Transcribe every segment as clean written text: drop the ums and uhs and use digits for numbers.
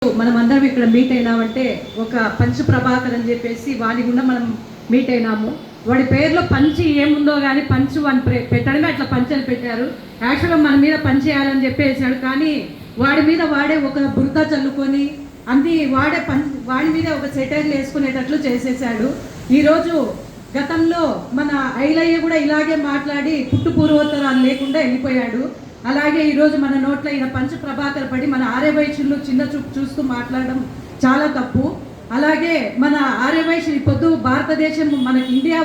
మనమందరం ఇక్కడ మీట్ అయినామంటే ఒక పంచు ప్రభాకర్ అని చెప్పేసి వాడి గుండా మనం మీట్ అయినాము. వాడి పేరులో పంచి ఏముందో కానీ పంచు అని పెట్టడమే అట్లా పంచి అని పెట్టారు. యాక్చువల్గా మన మీద పంచి చేయాలని చెప్పేసాడు, కానీ వాడి మీద వాడే ఒక బురద చల్లుకొని అన్ని వాడి మీద ఒక సెటైర్లు వేసుకునేటట్లు చేసేసాడు. ఈరోజు గతంలో మన ఐలయ్య కూడా ఇలాగే మాట్లాడి పుట్టు పూర్వోత్తరాలు లేకుండా వెళ్ళిపోయాడు. అలాగే ఈరోజు మన నోట్లో ఈయన పంచ ప్రభాకర్ పడి మన ఆర్యవైశ్యులు చిన్న చూపు చూస్తూ మాట్లాడడం చాలా తప్పు. అలాగే మన ఆర్యవైశ్యులు పొద్దు భారతదేశం మనకి ఇండియా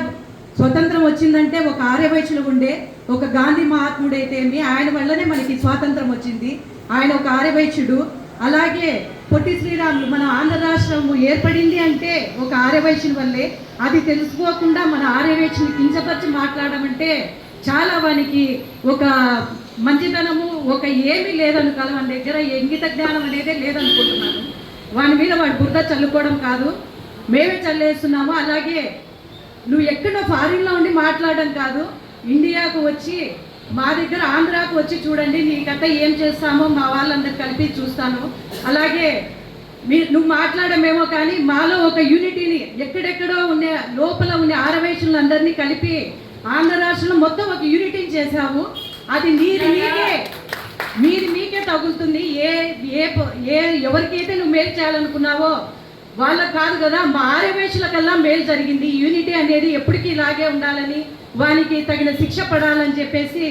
స్వతంత్రం వచ్చిందంటే ఒక ఆర్యవైశ్యులు ఉండే ఒక గాంధీ మహాత్ముడైతేమి ఆయన వల్లనే మనకి స్వాతంత్రం వచ్చింది. ఆయన ఒక ఆర్యవైశ్యుడు. అలాగే పొట్టి శ్రీరాములు మన ఆంధ్ర రాష్ట్రం ఏర్పడింది అంటే ఒక ఆర్యవైశ్యుని వల్లే. అది తెలుసుకోకుండా మన ఆర్యవైశ్యుని కించపరిచి మాట్లాడడం అంటే చాలా వానికి ఒక మంచితనము ఒక ఏమీ లేదనుకోవాలి. మన దగ్గర ఇంగిత జ్ఞానం అనేదే లేదనుకుంటున్నాను. వాని మీద వాడి బురద చల్లుకోవడం కాదు, మేమే చల్లేస్తున్నాము. అలాగే నువ్వు ఎక్కడో ఫారిన్లో ఉండి మాట్లాడడం కాదు, ఇండియాకు వచ్చి మా దగ్గర ఆంధ్రాకు వచ్చి చూడండి, నీకంతా ఏం చేస్తామో మా వాళ్ళందరూ కలిపి చూస్తాను. అలాగే నువ్వు మాట్లాడమేమో కానీ మాలో ఒక యూనిటీని ఎక్కడెక్కడో ఉండే లోపల ఉండే ఆర్యవైశ్యులందరినీ కలిపి ఆంధ్ర రాష్ట్రంలో మొత్తం ఒక యూనిటీని చేశావు. అది మీకే తగులుతుంది. ఎవరికైతే నువ్వు మేలు చేయాలనుకున్నావో వాళ్ళకు కాదు కదా, మా ఆర్యవైశ్యులకల్లా మేలు జరిగింది. యూనిటీ అనేది ఎప్పటికీ ఇలాగే ఉండాలని, వానికి తగిన శిక్ష పడాలని చెప్పేసి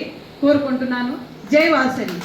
కోరుకుంటున్నాను. జై వాసవి.